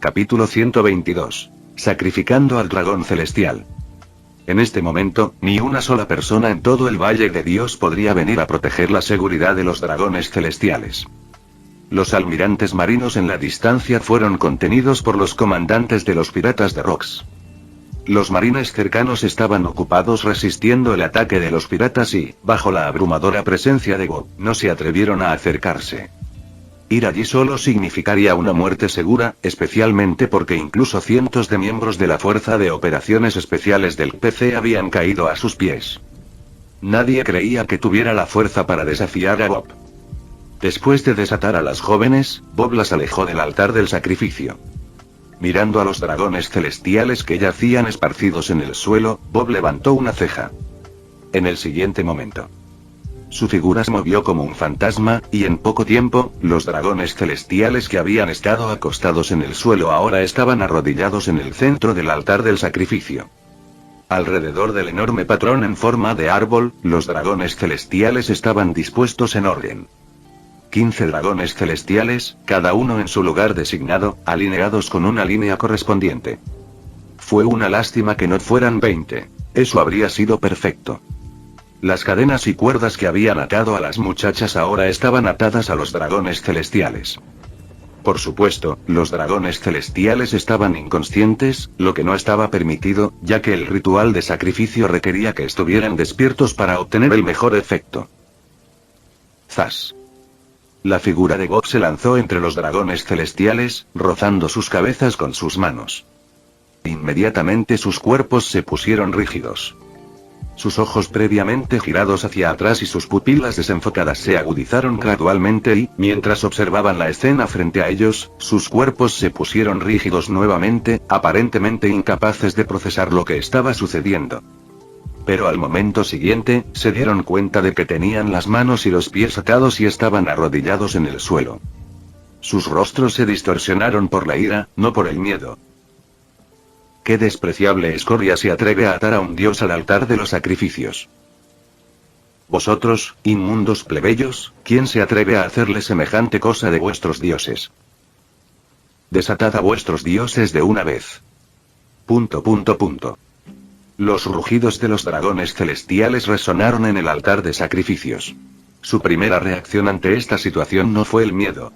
Capítulo 122. Sacrificando al dragón celestial. En este momento, ni una sola persona en todo el Valle de Dios podría venir a proteger la seguridad de los dragones celestiales. Los almirantes marinos en la distancia fueron contenidos por los comandantes de los piratas de Rox. Los marines cercanos estaban ocupados resistiendo el ataque de los piratas y, bajo la abrumadora presencia de Bob, no se atrevieron a acercarse. Ir allí solo significaría una muerte segura, especialmente porque incluso cientos de miembros de la Fuerza de Operaciones Especiales del PC habían caído a sus pies. Nadie creía que tuviera la fuerza para desafiar a Bob. Después de desatar a las jóvenes, Bob las alejó del altar del sacrificio. Mirando a los dragones celestiales que yacían esparcidos en el suelo, Bob levantó una ceja. En el siguiente momento, su figura se movió como un fantasma, y en poco tiempo, los dragones celestiales que habían estado acostados en el suelo ahora estaban arrodillados en el centro del altar del sacrificio. Alrededor del enorme patrón en forma de árbol, los dragones celestiales estaban dispuestos en orden. 15 dragones celestiales, cada uno en su lugar designado, alineados con una línea correspondiente. Fue una lástima que no fueran 20. Eso habría sido perfecto. Las cadenas y cuerdas que habían atado a las muchachas ahora estaban atadas a los dragones celestiales. Por supuesto, los dragones celestiales estaban inconscientes, lo que no estaba permitido, ya que el ritual de sacrificio requería que estuvieran despiertos para obtener el mejor efecto. ¡Zas! La figura de Bob se lanzó entre los dragones celestiales, rozando sus cabezas con sus manos. Inmediatamente sus cuerpos se pusieron rígidos. Sus ojos previamente girados hacia atrás y sus pupilas desenfocadas se agudizaron gradualmente y, mientras observaban la escena frente a ellos, sus cuerpos se pusieron rígidos nuevamente, aparentemente incapaces de procesar lo que estaba sucediendo. Pero al momento siguiente, se dieron cuenta de que tenían las manos y los pies atados y estaban arrodillados en el suelo. Sus rostros se distorsionaron por la ira, no por el miedo. ¡Qué despreciable escoria se atreve a atar a un dios al altar de los sacrificios! Vosotros, inmundos plebeyos, ¿quién se atreve a hacerle semejante cosa de vuestros dioses? Desatad a vuestros dioses de una vez. ... Los rugidos de los dragones celestiales resonaron en el altar de sacrificios. Su primera reacción ante esta situación no fue el miedo.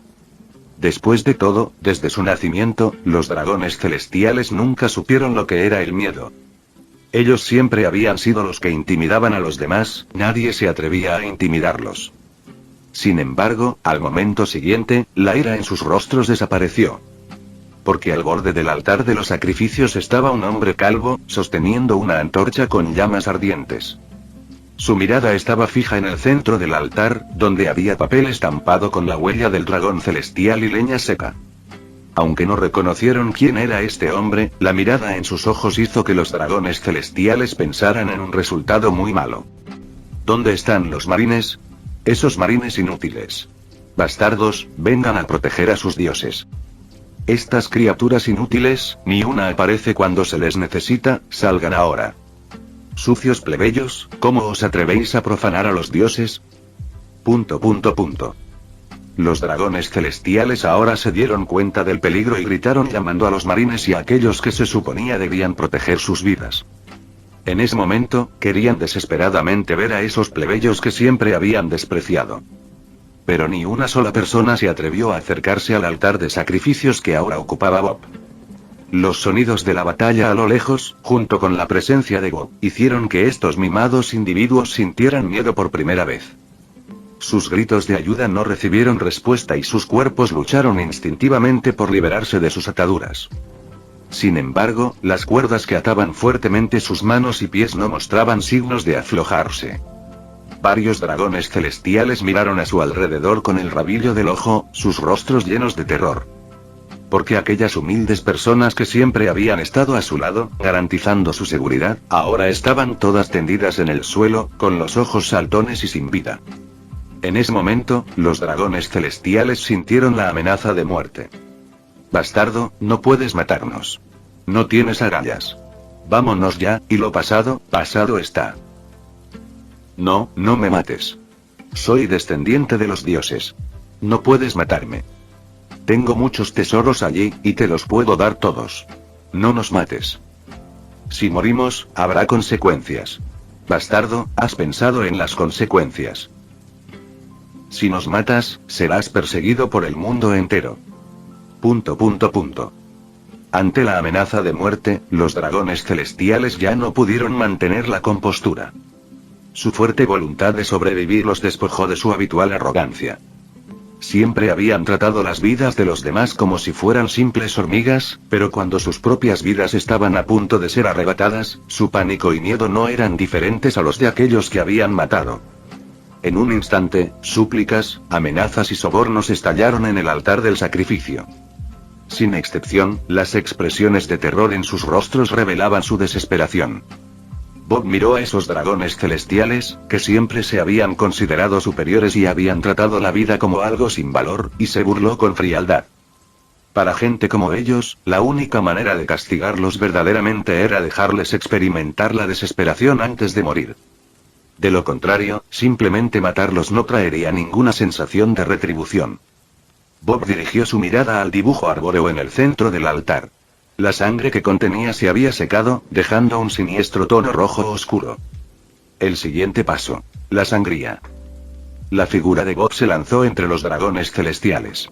Después de todo, desde su nacimiento, los dragones celestiales nunca supieron lo que era el miedo. Ellos siempre habían sido los que intimidaban a los demás, nadie se atrevía a intimidarlos. Sin embargo, al momento siguiente, la ira en sus rostros desapareció. Porque al borde del altar de los sacrificios estaba un hombre calvo, sosteniendo una antorcha con llamas ardientes. Su mirada estaba fija en el centro del altar, donde había papel estampado con la huella del dragón celestial y leña seca. Aunque no reconocieron quién era este hombre, la mirada en sus ojos hizo que los dragones celestiales pensaran en un resultado muy malo. ¿Dónde están los marines? Esos marines inútiles. Bastardos, vengan a proteger a sus dioses. Estas criaturas inútiles, ni una aparece cuando se les necesita, salgan ahora. Sucios plebeyos, ¿cómo os atrevéis a profanar a los dioses? ... Los dragones celestiales ahora se dieron cuenta del peligro y gritaron llamando a los marines y a aquellos que se suponía debían proteger sus vidas. En ese momento, querían desesperadamente ver a esos plebeyos que siempre habían despreciado. Pero ni una sola persona se atrevió a acercarse al altar de sacrificios que ahora ocupaba Bob. Los sonidos de la batalla a lo lejos, junto con la presencia de Bob, hicieron que estos mimados individuos sintieran miedo por primera vez. Sus gritos de ayuda no recibieron respuesta y sus cuerpos lucharon instintivamente por liberarse de sus ataduras. Sin embargo, las cuerdas que ataban fuertemente sus manos y pies no mostraban signos de aflojarse. Varios dragones celestiales miraron a su alrededor con el rabillo del ojo, sus rostros llenos de terror. Porque aquellas humildes personas que siempre habían estado a su lado, garantizando su seguridad, ahora estaban todas tendidas en el suelo, con los ojos saltones y sin vida. En ese momento, los dragones celestiales sintieron la amenaza de muerte. Bastardo, no puedes matarnos. No tienes agallas. Vámonos ya, y lo pasado, pasado está. No, no me mates. Soy descendiente de los dioses. No puedes matarme. Tengo muchos tesoros allí, y te los puedo dar todos. No nos mates. Si morimos, habrá consecuencias. Bastardo, ¿has pensado en las consecuencias? Si nos matas, serás perseguido por el mundo entero. ... Ante la amenaza de muerte, los dragones celestiales ya no pudieron mantener la compostura. Su fuerte voluntad de sobrevivir los despojó de su habitual arrogancia. Siempre habían tratado las vidas de los demás como si fueran simples hormigas, pero cuando sus propias vidas estaban a punto de ser arrebatadas, su pánico y miedo no eran diferentes a los de aquellos que habían matado. En un instante, súplicas, amenazas y sobornos estallaron en el altar del sacrificio. Sin excepción, las expresiones de terror en sus rostros revelaban su desesperación. Bob miró a esos dragones celestiales, que siempre se habían considerado superiores y habían tratado la vida como algo sin valor, y se burló con frialdad. Para gente como ellos, la única manera de castigarlos verdaderamente era dejarles experimentar la desesperación antes de morir. De lo contrario, simplemente matarlos no traería ninguna sensación de retribución. Bob dirigió su mirada al dibujo arbóreo en el centro del altar. La sangre que contenía se había secado, dejando un siniestro tono rojo oscuro. El siguiente paso. La sangría. La figura de Bob se lanzó entre los dragones celestiales.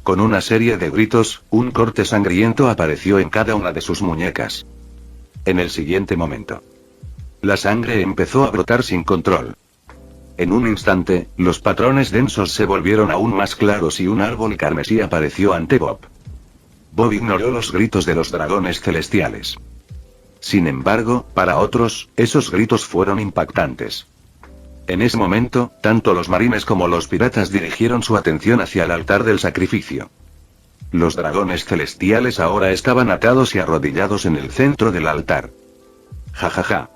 Con una serie de gritos, un corte sangriento apareció en cada una de sus muñecas. En el siguiente momento, la sangre empezó a brotar sin control. En un instante, los patrones densos se volvieron aún más claros y un árbol carmesí apareció ante Bob. Bob ignoró los gritos de los dragones celestiales. Sin embargo, para otros, esos gritos fueron impactantes. En ese momento, tanto los marines como los piratas dirigieron su atención hacia el altar del sacrificio. Los dragones celestiales ahora estaban atados y arrodillados en el centro del altar. Jajaja.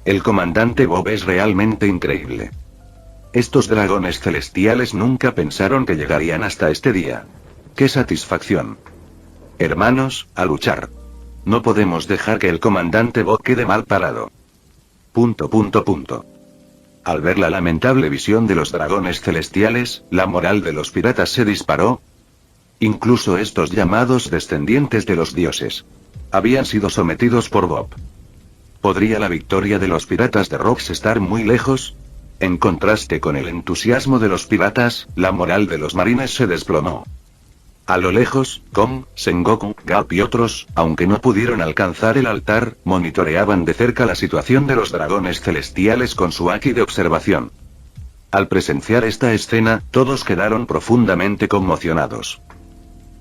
El comandante Bob es realmente increíble. Estos dragones celestiales nunca pensaron que llegarían hasta este día. ¡Qué satisfacción! Hermanos, a luchar. No podemos dejar que el comandante Bob quede mal parado. ... Al ver la lamentable visión de los dragones celestiales, la moral de los piratas se disparó. Incluso estos llamados descendientes de los dioses habían sido sometidos por Bob. ¿Podría la victoria de los piratas de Rocks estar muy lejos? En contraste con el entusiasmo de los piratas, la moral de los marines se desplomó. A lo lejos, Kong, Sengoku, Garp y otros, aunque no pudieron alcanzar el altar, monitoreaban de cerca la situación de los dragones celestiales con su haki de observación. Al presenciar esta escena, todos quedaron profundamente conmocionados.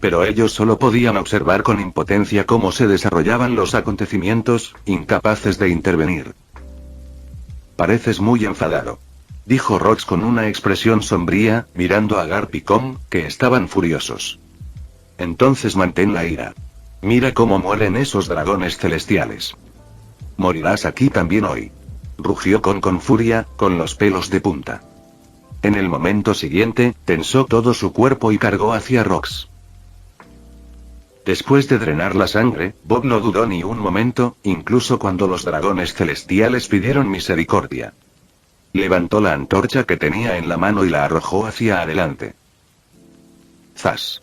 Pero ellos solo podían observar con impotencia cómo se desarrollaban los acontecimientos, incapaces de intervenir. Pareces muy enfadado, dijo Rox con una expresión sombría, mirando a Garp y Kong, que estaban furiosos. Entonces mantén la ira. Mira cómo mueren esos dragones celestiales. Morirás aquí también hoy. Rugió Kong con furia, con los pelos de punta. En el momento siguiente, tensó todo su cuerpo y cargó hacia Rox. Después de drenar la sangre, Bob no dudó ni un momento, incluso cuando los dragones celestiales pidieron misericordia. Levantó la antorcha que tenía en la mano y la arrojó hacia adelante. ¡Zas!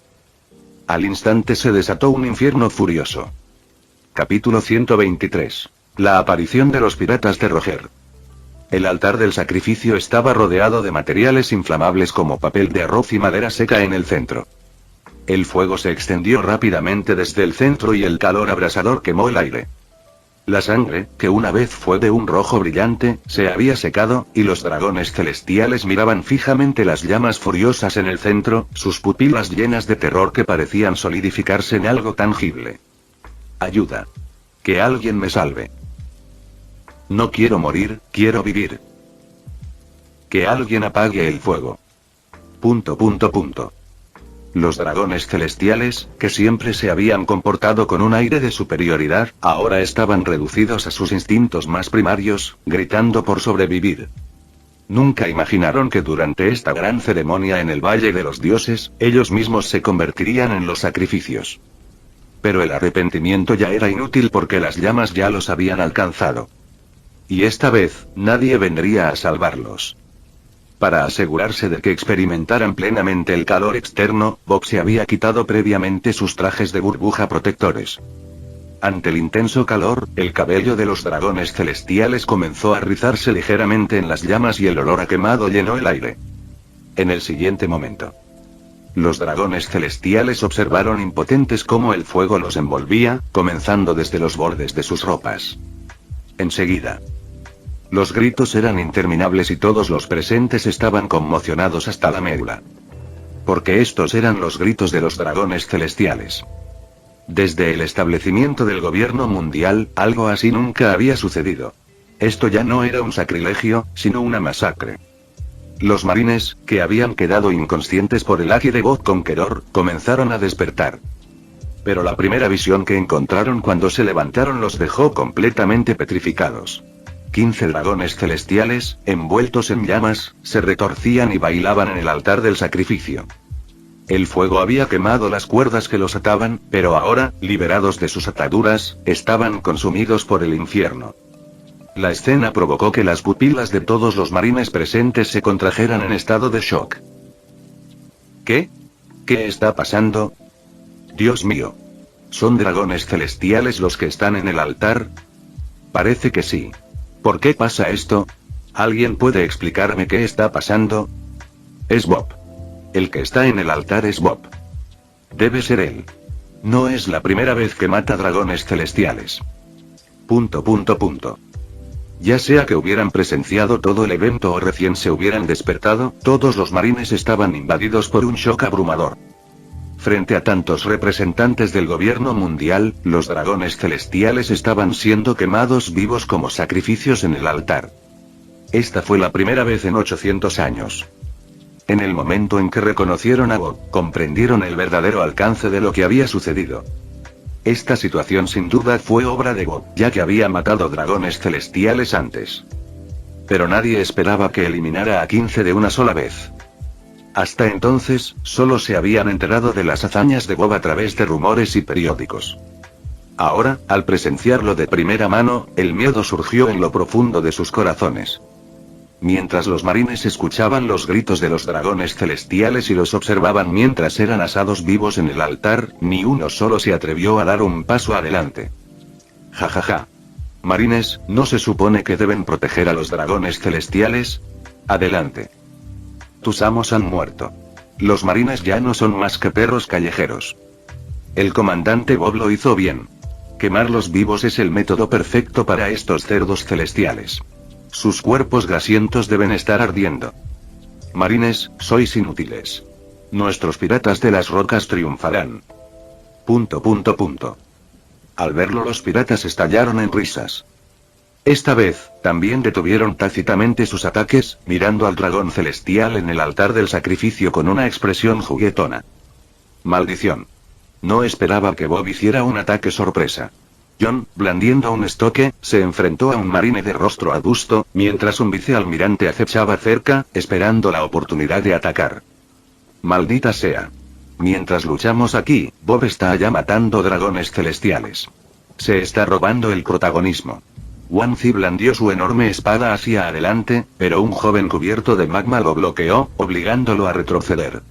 Al instante se desató un infierno furioso. Capítulo 123. La aparición de los piratas de Roger. El altar del sacrificio estaba rodeado de materiales inflamables como papel de arroz y madera seca en el centro. El fuego se extendió rápidamente desde el centro y el calor abrasador quemó el aire. La sangre, que una vez fue de un rojo brillante, se había secado, y los dragones celestiales miraban fijamente las llamas furiosas en el centro, sus pupilas llenas de terror que parecían solidificarse en algo tangible. Ayuda. Que alguien me salve. No quiero morir, quiero vivir. Que alguien apague el fuego. ... Los dragones celestiales, que siempre se habían comportado con un aire de superioridad, ahora estaban reducidos a sus instintos más primarios, gritando por sobrevivir. Nunca imaginaron que durante esta gran ceremonia en el Valle de los Dioses, ellos mismos se convertirían en los sacrificios. Pero el arrepentimiento ya era inútil porque las llamas ya los habían alcanzado. Y esta vez, nadie vendría a salvarlos. Para asegurarse de que experimentaran plenamente el calor externo, Bob se había quitado previamente sus trajes de burbuja protectores. Ante el intenso calor, el cabello de los dragones celestiales comenzó a rizarse ligeramente en las llamas y el olor a quemado llenó el aire. En el siguiente momento, los dragones celestiales observaron impotentes cómo el fuego los envolvía, comenzando desde los bordes de sus ropas. Enseguida, los gritos eran interminables y todos los presentes estaban conmocionados hasta la médula. Porque estos eran los gritos de los dragones celestiales. Desde el establecimiento del gobierno mundial, algo así nunca había sucedido. Esto ya no era un sacrilegio, sino una masacre. Los marines, que habían quedado inconscientes por el agi de Bob Conqueror, comenzaron a despertar. Pero la primera visión que encontraron cuando se levantaron los dejó completamente petrificados. 15 dragones celestiales, envueltos en llamas, se retorcían y bailaban en el altar del sacrificio. El fuego había quemado las cuerdas que los ataban, pero ahora, liberados de sus ataduras, estaban consumidos por el infierno. La escena provocó que las pupilas de todos los marines presentes se contrajeran en estado de shock. ¿Qué? ¿Qué está pasando? Dios mío. ¿Son dragones celestiales los que están en el altar? Parece que sí. ¿Por qué pasa esto? ¿Alguien puede explicarme qué está pasando? Es Bob. El que está en el altar es Bob. Debe ser él. No es la primera vez que mata dragones celestiales. ... Ya sea que hubieran presenciado todo el evento o recién se hubieran despertado, todos los marines estaban invadidos por un shock abrumador. Frente a tantos representantes del gobierno mundial, los dragones celestiales estaban siendo quemados vivos como sacrificios en el altar. Esta fue la primera vez en 800 años. En el momento en que reconocieron a Bob, comprendieron el verdadero alcance de lo que había sucedido. Esta situación sin duda fue obra de Bob, ya que había matado dragones celestiales antes. Pero nadie esperaba que eliminara a 15 de una sola vez. Hasta entonces, solo se habían enterado de las hazañas de Bob a través de rumores y periódicos. Ahora, al presenciarlo de primera mano, el miedo surgió en lo profundo de sus corazones. Mientras los marines escuchaban los gritos de los dragones celestiales y los observaban mientras eran asados vivos en el altar, ni uno solo se atrevió a dar un paso adelante. Jajaja. Marines, ¿no se supone que deben proteger a los dragones celestiales? Adelante. Tus amos han muerto. Los marines ya no son más que perros callejeros. El comandante Bob lo hizo bien. Quemarlos vivos es el método perfecto para estos cerdos celestiales. Sus cuerpos grasientos deben estar ardiendo. Marines, sois inútiles. Nuestros piratas de las rocas triunfarán. ... Al verlo los piratas estallaron en risas. Esta vez, también detuvieron tácitamente sus ataques, mirando al dragón celestial en el altar del sacrificio con una expresión juguetona. Maldición. No esperaba que Bob hiciera un ataque sorpresa. John, blandiendo un estoque, se enfrentó a un marine de rostro adusto, mientras un vicealmirante acechaba cerca, esperando la oportunidad de atacar. Maldita sea. Mientras luchamos aquí, Bob está allá matando dragones celestiales. Se está robando el protagonismo. Wanzi blandió su enorme espada hacia adelante, pero un joven cubierto de magma lo bloqueó, obligándolo a retroceder.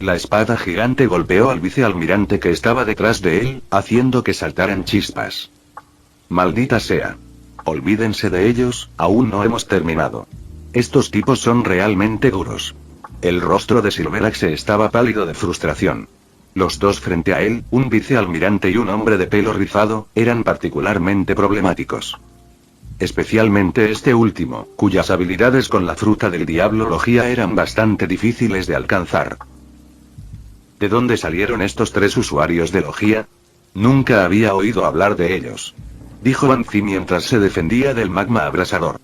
La espada gigante golpeó al vicealmirante que estaba detrás de él, haciendo que saltaran chispas. Maldita sea. Olvídense de ellos, aún no hemos terminado. Estos tipos son realmente duros. El rostro de Silveraxe estaba pálido de frustración. Los dos frente a él, un vicealmirante y un hombre de pelo rizado, eran particularmente problemáticos. Especialmente este último, cuyas habilidades con la fruta del diablo Logia eran bastante difíciles de alcanzar. ¿De dónde salieron estos tres usuarios de Logia? Nunca había oído hablar de ellos. Dijo Banzi mientras se defendía del magma abrasador.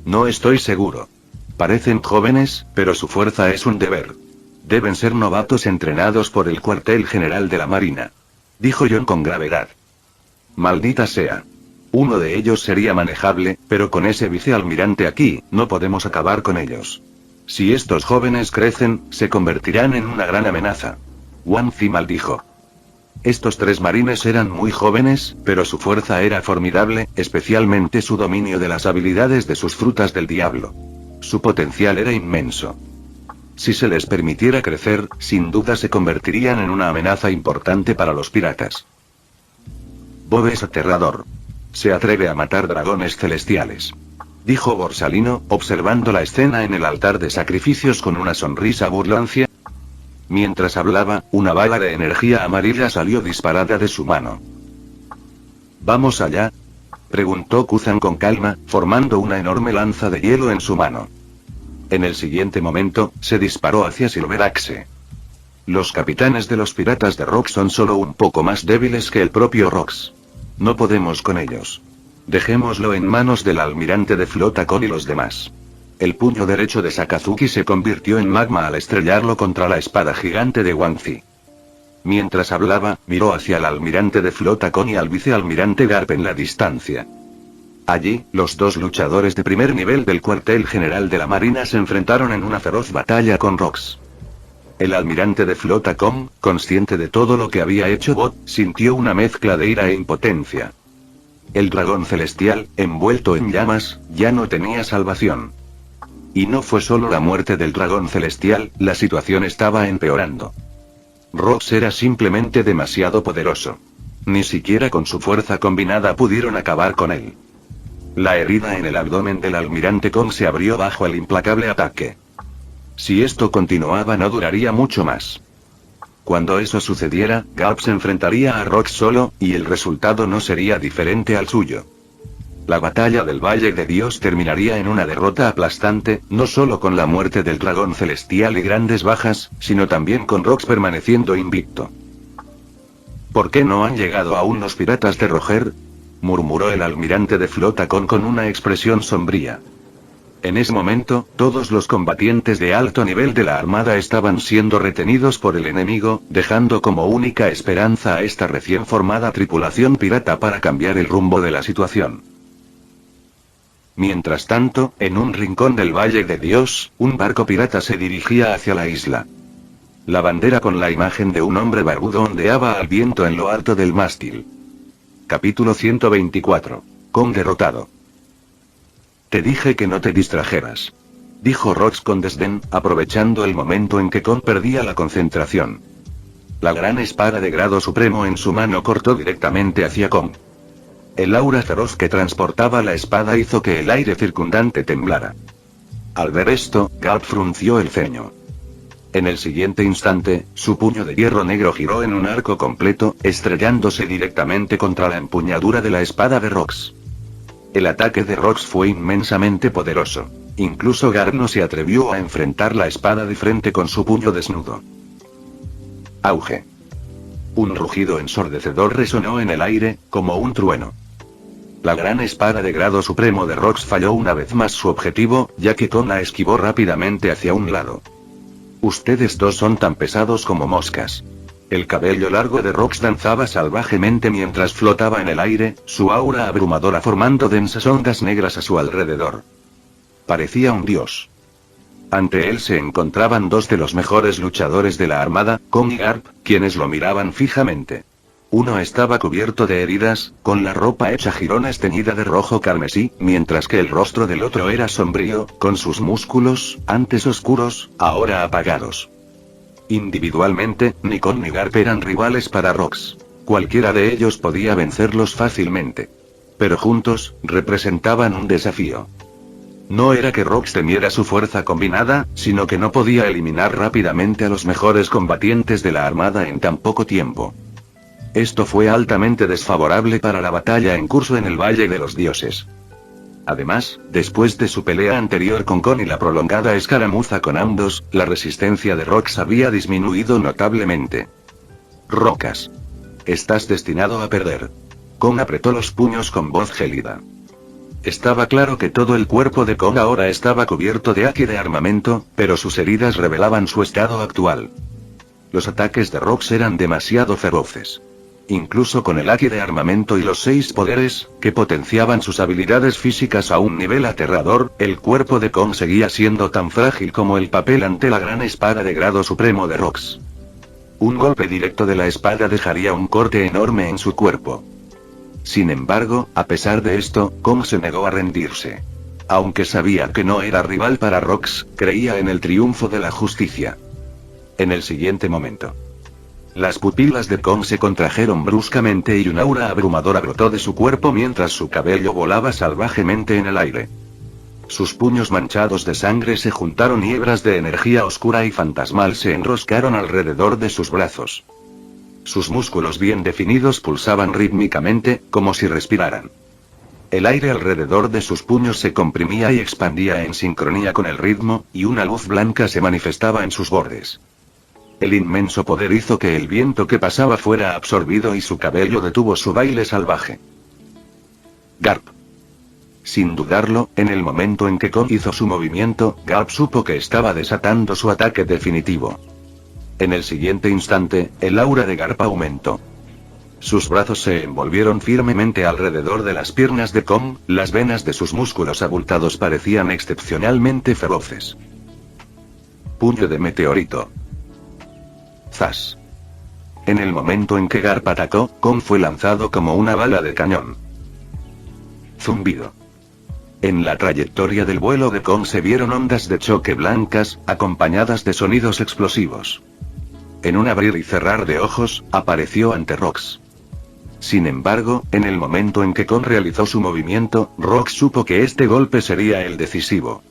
No estoy seguro. Parecen jóvenes, pero su fuerza es un deber. Deben ser novatos entrenados por el cuartel general de la Marina. Dijo John con gravedad. Maldita sea. Uno de ellos sería manejable, pero con ese vicealmirante aquí, no podemos acabar con ellos. Si estos jóvenes crecen, se convertirán en una gran amenaza. Wanzi maldijo. Estos tres marines eran muy jóvenes, pero su fuerza era formidable, especialmente su dominio de las habilidades de sus frutas del diablo. Su potencial era inmenso. Si se les permitiera crecer, sin duda se convertirían en una amenaza importante para los piratas. Bob es aterrador. Se atreve a matar dragones celestiales, dijo Borsalino, observando la escena en el altar de sacrificios con una sonrisa burlancia. Mientras hablaba, una bala de energía amarilla salió disparada de su mano. ¿Vamos allá?, preguntó Kuzan con calma, formando una enorme lanza de hielo en su mano. En el siguiente momento, se disparó hacia Silver Axe. Los capitanes de los piratas de Rox son solo un poco más débiles que el propio Rox. No podemos con ellos. Dejémoslo en manos del almirante de flota Kon y los demás. El puño derecho de Sakazuki se convirtió en magma al estrellarlo contra la espada gigante de Wang Zi. Mientras hablaba, miró hacia el almirante de flota Kon y al vicealmirante Garp en la distancia. Allí, los dos luchadores de primer nivel del cuartel general de la Marina se enfrentaron en una feroz batalla con Rox. El almirante de flota Kon, consciente de todo lo que había hecho Bot, sintió una mezcla de ira e impotencia. El dragón celestial, envuelto en llamas, ya no tenía salvación. Y no fue solo la muerte del dragón celestial, la situación estaba empeorando. Rox era simplemente demasiado poderoso. Ni siquiera con su fuerza combinada pudieron acabar con él. La herida en el abdomen del almirante Kon se abrió bajo el implacable ataque. Si esto continuaba no duraría mucho más. Cuando eso sucediera, Garp se enfrentaría a Rox solo, y el resultado no sería diferente al suyo. La batalla del Valle de Dios terminaría en una derrota aplastante, no solo con la muerte del dragón celestial y grandes bajas, sino también con Rox permaneciendo invicto. ¿Por qué no han llegado aún los piratas de Roger?, murmuró el almirante de flota con una expresión sombría. En ese momento, todos los combatientes de alto nivel de la armada estaban siendo retenidos por el enemigo, dejando como única esperanza a esta recién formada tripulación pirata para cambiar el rumbo de la situación. Mientras tanto, en un rincón del Valle de Dios, un barco pirata se dirigía hacia la isla. La bandera con la imagen de un hombre barbudo ondeaba al viento en lo alto del mástil. Capítulo 124. Kon derrotado. Te dije que no te distrajeras, dijo Rox con desdén, aprovechando el momento en que Kon perdía la concentración. La gran espada de grado supremo en su mano cortó directamente hacia Kon. El aura feroz que transportaba la espada hizo que el aire circundante temblara. Al ver esto, Garp frunció el ceño. En el siguiente instante, su puño de hierro negro giró en un arco completo, estrellándose directamente contra la empuñadura de la espada de Rox. El ataque de Rox fue inmensamente poderoso. Incluso Garp no se atrevió a enfrentar la espada de frente con su puño desnudo. Auge. Un rugido ensordecedor resonó en el aire, como un trueno. La gran espada de grado supremo de Rox falló una vez más su objetivo, ya que Kon la esquivó rápidamente hacia un lado. Ustedes dos son tan pesados como moscas. El cabello largo de Rox danzaba salvajemente mientras flotaba en el aire, su aura abrumadora formando densas ondas negras a su alrededor. Parecía un dios. Ante él se encontraban dos de los mejores luchadores de la armada, Kon y Garp, quienes lo miraban fijamente. Uno estaba cubierto de heridas, con la ropa hecha jirones teñida de rojo carmesí, mientras que el rostro del otro era sombrío, con sus músculos, antes oscuros, ahora apagados. Individualmente, ni Kon ni Garp eran rivales para Rox. Cualquiera de ellos podía vencerlos fácilmente. Pero juntos, representaban un desafío. No era que Rox temiera su fuerza combinada, sino que no podía eliminar rápidamente a los mejores combatientes de la armada en tan poco tiempo. Esto fue altamente desfavorable para la batalla en curso en el Valle de los Dioses. Además, después de su pelea anterior con Kon y la prolongada escaramuza con ambos, la resistencia de Rox había disminuido notablemente. Rocas. Estás destinado a perder. Kon apretó los puños con voz gélida. Estaba claro que todo el cuerpo de Kon ahora estaba cubierto de haki de armamento, pero sus heridas revelaban su estado actual. Los ataques de Rox eran demasiado feroces. Incluso con el haki de armamento y los 6 poderes, que potenciaban sus habilidades físicas a un nivel aterrador, el cuerpo de Kon seguía siendo tan frágil como el papel ante la gran espada de grado supremo de Rox. Un golpe directo de la espada dejaría un corte enorme en su cuerpo. Sin embargo, a pesar de esto, Kon se negó a rendirse. Aunque sabía que no era rival para Rox, creía en el triunfo de la justicia. En el siguiente momento, las pupilas de Kong se contrajeron bruscamente y un aura abrumadora brotó de su cuerpo mientras su cabello volaba salvajemente en el aire. Sus puños manchados de sangre se juntaron y hebras de energía oscura y fantasmal se enroscaron alrededor de sus brazos. Sus músculos bien definidos pulsaban rítmicamente, como si respiraran. El aire alrededor de sus puños se comprimía y expandía en sincronía con el ritmo, y una luz blanca se manifestaba en sus bordes. El inmenso poder hizo que el viento que pasaba fuera absorbido y su cabello detuvo su baile salvaje. Garp. Sin dudarlo, en el momento en que Kong hizo su movimiento, Garp supo que estaba desatando su ataque definitivo. En el siguiente instante, el aura de Garp aumentó. Sus brazos se envolvieron firmemente alrededor de las piernas de Kong, las venas de sus músculos abultados parecían excepcionalmente feroces. Puño de meteorito. Zas. En el momento en que Garp atacó, Kong fue lanzado como una bala de cañón. Zumbido. En la trayectoria del vuelo de Kong se vieron ondas de choque blancas, acompañadas de sonidos explosivos. En un abrir y cerrar de ojos, apareció ante Rox. Sin embargo, en el momento en que Kong realizó su movimiento, Rox supo que este golpe sería el decisivo.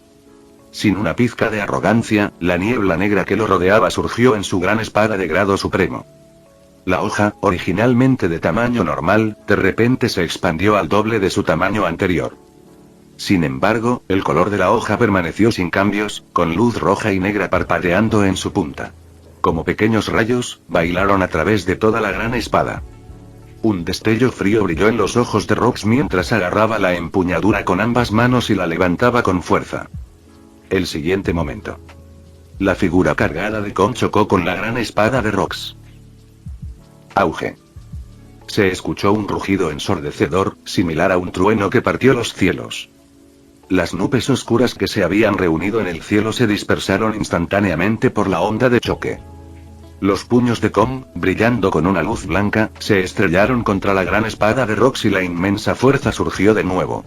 Sin una pizca de arrogancia, la niebla negra que lo rodeaba surgió en su gran espada de grado supremo. La hoja, originalmente de tamaño normal, de repente se expandió al doble de su tamaño anterior. Sin embargo, el color de la hoja permaneció sin cambios, con luz roja y negra parpadeando en su punta. Como pequeños rayos, bailaron a través de toda la gran espada. Un destello frío brilló en los ojos de Rox mientras agarraba la empuñadura con ambas manos y la levantaba con fuerza. El siguiente momento, la figura cargada de Kong chocó con la gran espada de Rox. Auge. Se escuchó un rugido ensordecedor, similar a un trueno que partió los cielos. Las nubes oscuras que se habían reunido en el cielo se dispersaron instantáneamente por la onda de choque. Los puños de Kong, brillando con una luz blanca, se estrellaron contra la gran espada de Rox y la inmensa fuerza surgió de nuevo.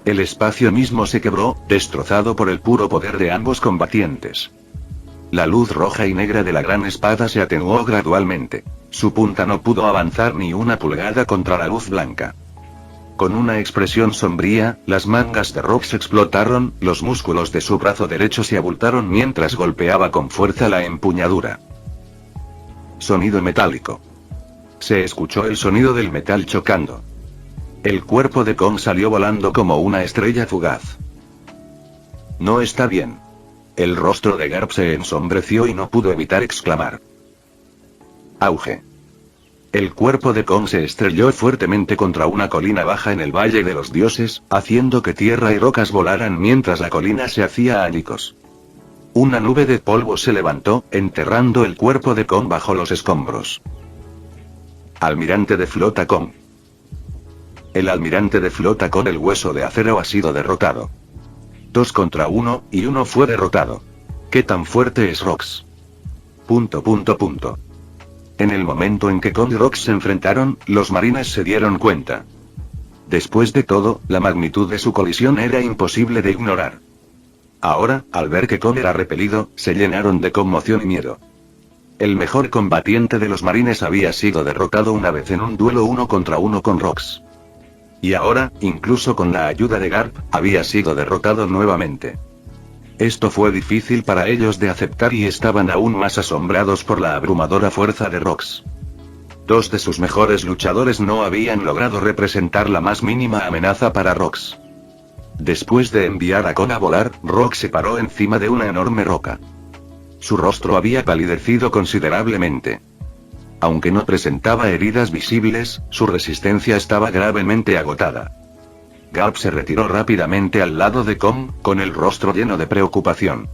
El espacio mismo se quebró, destrozado por el puro poder de ambos combatientes. La luz roja y negra de la gran espada se atenuó gradualmente. Su punta no pudo avanzar ni una pulgada contra la luz blanca. Con una expresión sombría, las mangas de Rox explotaron, los músculos de su brazo derecho se abultaron mientras golpeaba con fuerza la empuñadura. Sonido metálico. Se escuchó el sonido del metal chocando. El cuerpo de Kong salió volando como una estrella fugaz. No está bien. El rostro de Garp se ensombreció y no pudo evitar exclamar. Auge. El cuerpo de Kong se estrelló fuertemente contra una colina baja en el Valle de los Dioses, haciendo que tierra y rocas volaran mientras la colina se hacía añicos. Una nube de polvo se levantó, enterrando el cuerpo de Kong bajo los escombros. Almirante de flota Kong. El almirante de flota con el hueso de acero ha sido derrotado. 2 contra 1, y uno fue derrotado. ¿Qué tan fuerte es Rox? En el momento en que Kong y Rox se enfrentaron, los marines se dieron cuenta. Después de todo, la magnitud de su colisión era imposible de ignorar. Ahora, al ver que Kong era repelido, se llenaron de conmoción y miedo. El mejor combatiente de los marines había sido derrotado una vez en un duelo 1 contra 1 con Rox. Y ahora, incluso con la ayuda de Garp, había sido derrotado nuevamente. Esto fue difícil para ellos de aceptar y estaban aún más asombrados por la abrumadora fuerza de Rox. 2 de sus mejores luchadores no habían logrado representar la más mínima amenaza para Rox. Después de enviar a Kong a volar, Rox se paró encima de una enorme roca. Su rostro había palidecido considerablemente. Aunque no presentaba heridas visibles, su resistencia estaba gravemente agotada. Garp se retiró rápidamente al lado de Kong, con el rostro lleno de preocupación.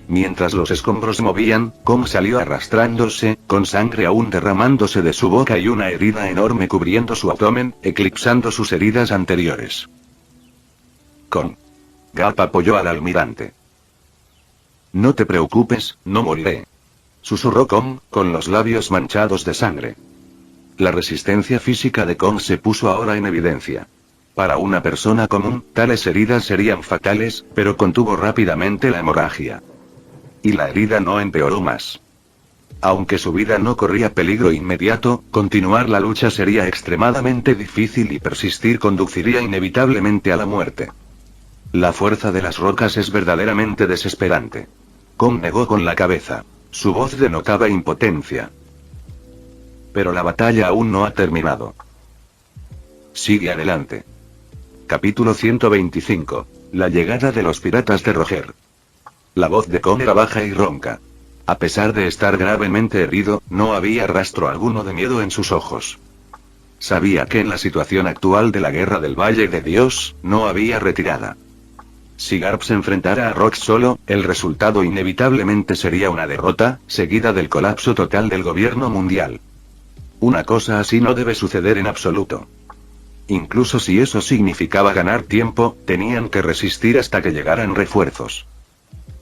Mientras los escombros se movían, Kong salió arrastrándose, con sangre aún derramándose de su boca y una herida enorme cubriendo su abdomen, eclipsando sus heridas anteriores. Kong. Garp apoyó al almirante. No te preocupes, no moriré. Susurró Kong, con los labios manchados de sangre. La resistencia física de Kong se puso ahora en evidencia. Para una persona común, tales heridas serían fatales, pero contuvo rápidamente la hemorragia. Y la herida no empeoró más. Aunque su vida no corría peligro inmediato, continuar la lucha sería extremadamente difícil y persistir conduciría inevitablemente a la muerte. La fuerza de las rocas es verdaderamente desesperante. Kong negó con la cabeza. Su voz denotaba impotencia. Pero la batalla aún no ha terminado. Sigue adelante. Capítulo 125. La llegada de los piratas de Roger. La voz de Kong era baja y ronca. A pesar de estar gravemente herido, no había rastro alguno de miedo en sus ojos. Sabía que en la situación actual de la Guerra del Valle de Dios, no había retirada. Si Garp se enfrentara a Rox solo, el resultado inevitablemente sería una derrota, seguida del colapso total del gobierno mundial. Una cosa así no debe suceder en absoluto. Incluso si eso significaba ganar tiempo, tenían que resistir hasta que llegaran refuerzos.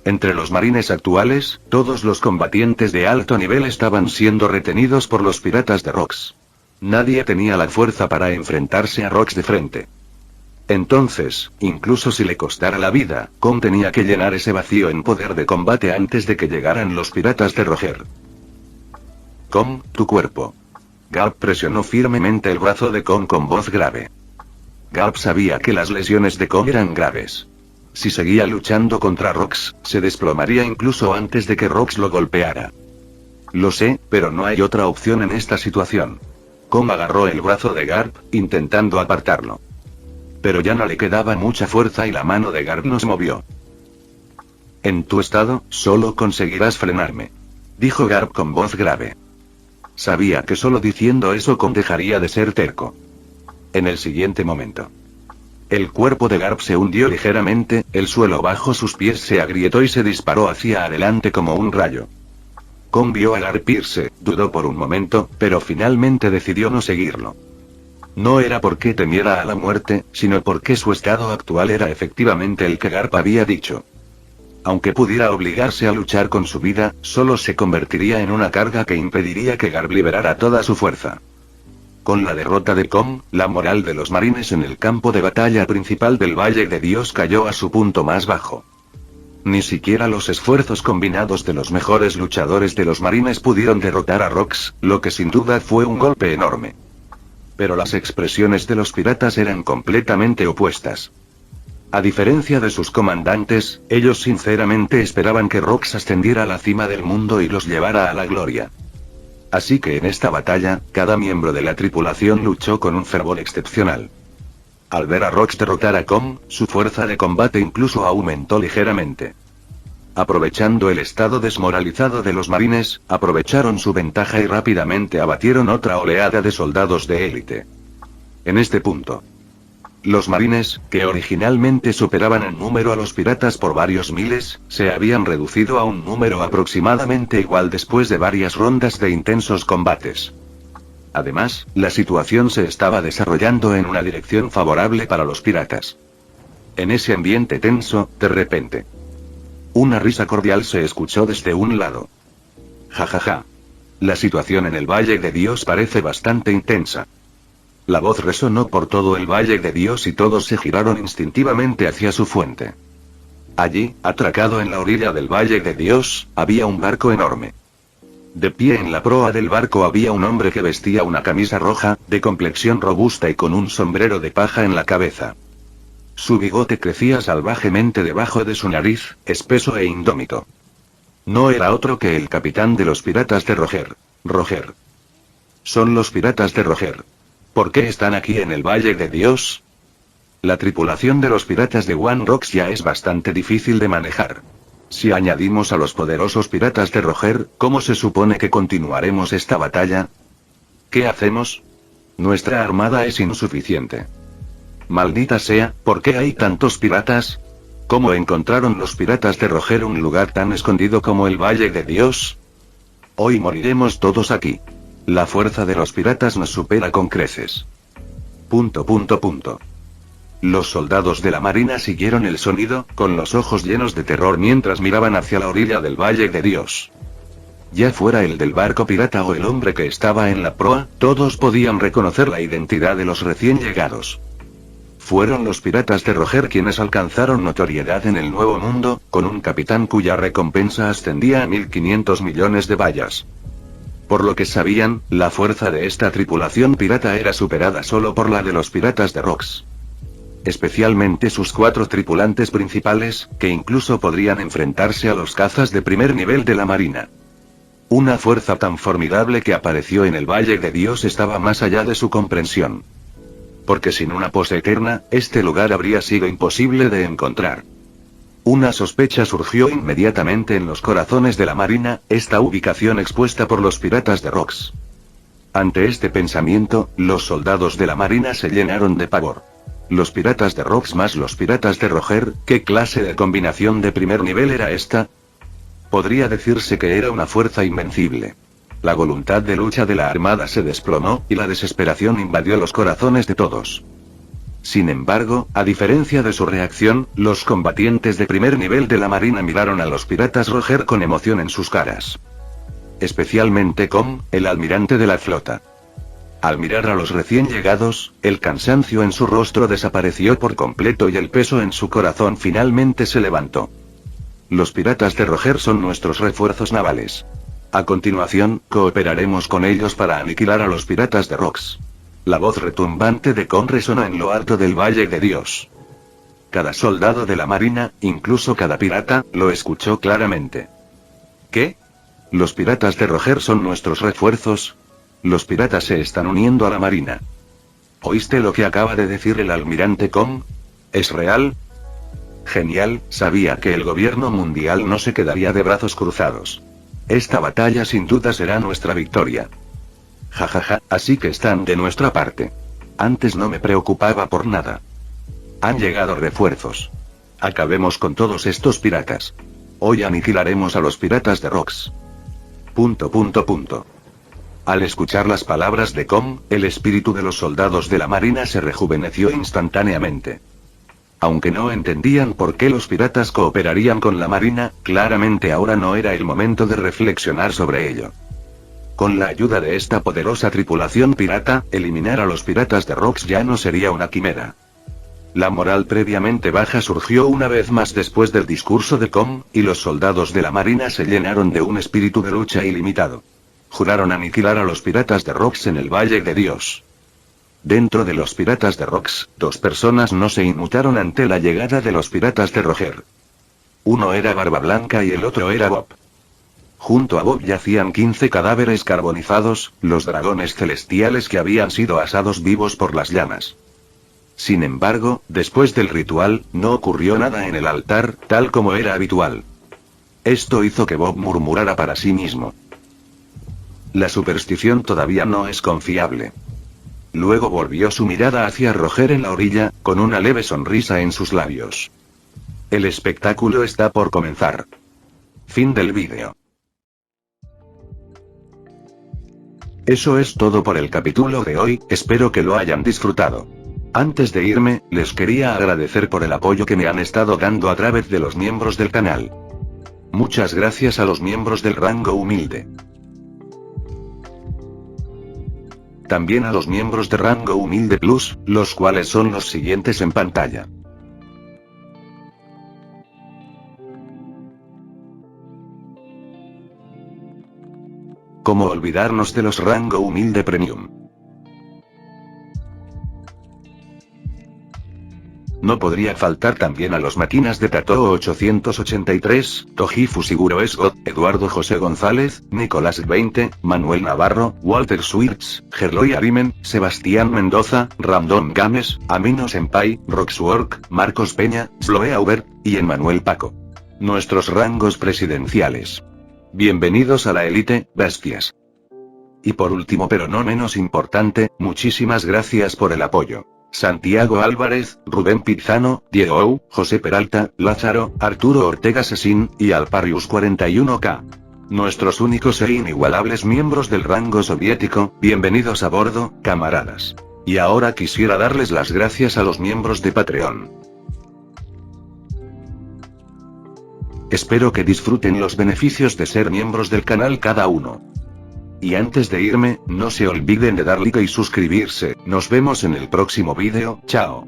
Entre los marines actuales, todos los combatientes de alto nivel estaban siendo retenidos por los piratas de Rox. Nadie tenía la fuerza para enfrentarse a Rox de frente. Entonces, incluso si le costara la vida, Kong tenía que llenar ese vacío en poder de combate antes de que llegaran los piratas de Roger. Kong, tu cuerpo. Garp presionó firmemente el brazo de Kong con voz grave. Garp sabía que las lesiones de Kong eran graves. Si seguía luchando contra Rox, se desplomaría incluso antes de que Rox lo golpeara. Lo sé, pero no hay otra opción en esta situación. Kong agarró el brazo de Garp, intentando apartarlo. Pero ya no le quedaba mucha fuerza y la mano de Garp no se movió. En tu estado, solo conseguirás frenarme, dijo Garp con voz grave. Sabía que solo diciendo eso Kong dejaría de ser terco. En el siguiente momento, el cuerpo de Garp se hundió ligeramente, el suelo bajo sus pies se agrietó y se disparó hacia adelante como un rayo. Kong vio a Garp irse, dudó por un momento, pero finalmente decidió no seguirlo. No era porque temiera a la muerte, sino porque su estado actual era efectivamente el que Garp había dicho. Aunque pudiera obligarse a luchar con su vida, solo se convertiría en una carga que impediría que Garp liberara toda su fuerza. Con la derrota de Kong, la moral de los marines en el campo de batalla principal del Valle de Dios cayó a su punto más bajo. Ni siquiera los esfuerzos combinados de los mejores luchadores de los marines pudieron derrotar a Rox, lo que sin duda fue un golpe enorme. Pero las expresiones de los piratas eran completamente opuestas. A diferencia de sus comandantes, ellos sinceramente esperaban que Rox ascendiera a la cima del mundo y los llevara a la gloria. Así que en esta batalla, cada miembro de la tripulación luchó con un fervor excepcional. Al ver a Rox derrotar a Kong, su fuerza de combate incluso aumentó ligeramente. Aprovechando el estado desmoralizado de los marines, aprovecharon su ventaja y rápidamente abatieron otra oleada de soldados de élite. En este punto, los marines, que originalmente superaban en número a los piratas por varios miles, se habían reducido a un número aproximadamente igual después de varias rondas de intensos combates. Además, la situación se estaba desarrollando en una dirección favorable para los piratas. En ese ambiente tenso, de repente, una risa cordial se escuchó desde un lado. Ja ja ja. La situación en el Valle de Dios parece bastante intensa. La voz resonó por todo el Valle de Dios y todos se giraron instintivamente hacia su fuente. Allí, atracado en la orilla del Valle de Dios, había un barco enorme. De pie en la proa del barco había un hombre que vestía una camisa roja, de complexión robusta y con un sombrero de paja en la cabeza. Su bigote crecía salvajemente debajo de su nariz, espeso e indómito. No era otro que el capitán de los piratas de Roger. Roger. Son los piratas de Roger. ¿Por qué están aquí en el Valle de Dios? La tripulación de los piratas de One Rocks ya es bastante difícil de manejar. Si añadimos a los poderosos piratas de Roger, ¿cómo se supone que continuaremos esta batalla? ¿Qué hacemos? Nuestra armada es insuficiente. Maldita sea, ¿por qué hay tantos piratas? ¿Cómo encontraron los piratas de Roger un lugar tan escondido como el Valle de Dios? Hoy moriremos todos aquí. La fuerza de los piratas nos supera con creces. ... Los soldados de la marina siguieron el sonido, con los ojos llenos de terror mientras miraban hacia la orilla del Valle de Dios. Ya fuera el del barco pirata o el hombre que estaba en la proa, todos podían reconocer la identidad de los recién llegados. Fueron los piratas de Roger quienes alcanzaron notoriedad en el Nuevo Mundo, con un capitán cuya recompensa ascendía a 1.500 millones de bayas. Por lo que sabían, la fuerza de esta tripulación pirata era superada solo por la de los piratas de Rocks. Especialmente sus 4 tripulantes principales, que incluso podrían enfrentarse a los cazas de primer nivel de la marina. Una fuerza tan formidable que apareció en el Valle de Dios estaba más allá de su comprensión. Porque sin una pose eterna, este lugar habría sido imposible de encontrar. Una sospecha surgió inmediatamente en los corazones de la marina, esta ubicación expuesta por los piratas de Rocks. Ante este pensamiento, los soldados de la marina se llenaron de pavor. Los piratas de Rocks más los piratas de Roger, ¿qué clase de combinación de primer nivel era esta? Podría decirse que era una fuerza invencible. La voluntad de lucha de la armada se desplomó, y la desesperación invadió los corazones de todos. Sin embargo, a diferencia de su reacción, los combatientes de primer nivel de la marina miraron a los piratas Roger con emoción en sus caras. Especialmente Com, el almirante de la flota. Al mirar a los recién llegados, el cansancio en su rostro desapareció por completo y el peso en su corazón finalmente se levantó. Los piratas de Roger son nuestros refuerzos navales. A continuación, cooperaremos con ellos para aniquilar a los piratas de Rocks. La voz retumbante de Com resonó en lo alto del Valle de Dios. Cada soldado de la marina, incluso cada pirata, lo escuchó claramente. ¿Qué? ¿Los piratas de Roger son nuestros refuerzos? Los piratas se están uniendo a la marina. ¿Oíste lo que acaba de decir el almirante Com? ¿Es real? Genial, sabía que el gobierno mundial no se quedaría de brazos cruzados. Esta batalla sin duda será nuestra victoria. Jajaja, así que están de nuestra parte. Antes no me preocupaba por nada. Han llegado refuerzos. Acabemos con todos estos piratas. Hoy aniquilaremos a los piratas de Rocks. ... Al escuchar las palabras de Com, el espíritu de los soldados de la marina se rejuveneció instantáneamente. Aunque no entendían por qué los piratas cooperarían con la marina, claramente ahora no era el momento de reflexionar sobre ello. Con la ayuda de esta poderosa tripulación pirata, eliminar a los piratas de Rocks ya no sería una quimera. La moral previamente baja surgió una vez más después del discurso de Com, y los soldados de la marina se llenaron de un espíritu de lucha ilimitado. Juraron aniquilar a los piratas de Rocks en el Valle de Dios. Dentro de los piratas de Rocks, 2 personas no se inmutaron ante la llegada de los piratas de Roger. Uno era Barba Blanca y el otro era Bob. Junto a Bob yacían 15 cadáveres carbonizados, los dragones celestiales que habían sido asados vivos por las llamas. Sin embargo, después del ritual, no ocurrió nada en el altar, tal como era habitual. Esto hizo que Bob murmurara para sí mismo. La superstición todavía no es confiable. Luego volvió su mirada hacia Roger en la orilla, con una leve sonrisa en sus labios. El espectáculo está por comenzar. Fin del vídeo. Eso es todo por el capítulo de hoy, espero que lo hayan disfrutado. Antes de irme, les quería agradecer por el apoyo que me han estado dando a través de los miembros del canal. Muchas gracias a los miembros del rango humilde. También a los miembros de rango humilde plus, los cuales son los siguientes en pantalla. ¿Cómo olvidarnos de los rango humilde premium? No podría faltar también a los máquinas de Tato 883, Toji Fusiguro Esgot, Eduardo José González, Nicolás 20, Manuel Navarro, Walter Swirtz, Gerloy Arimen, Sebastián Mendoza, Random Games, Amino Senpai, Roxwork, Marcos Peña, Sloe Aubert, y Emmanuel Paco. Nuestros rangos presidenciales. Bienvenidos a la élite, bestias. Y por último pero no menos importante, muchísimas gracias por el apoyo. Santiago Álvarez, Rubén Pizano, Diego Ou, José Peralta, Lázaro, Arturo Ortega Sesín, y Alparius 41K. Nuestros únicos e inigualables miembros del rango soviético, bienvenidos a bordo, camaradas. Y ahora quisiera darles las gracias a los miembros de Patreon. Espero que disfruten los beneficios de ser miembros del canal cada uno. Y antes de irme, no se olviden de dar like y suscribirse, nos vemos en el próximo vídeo, chao.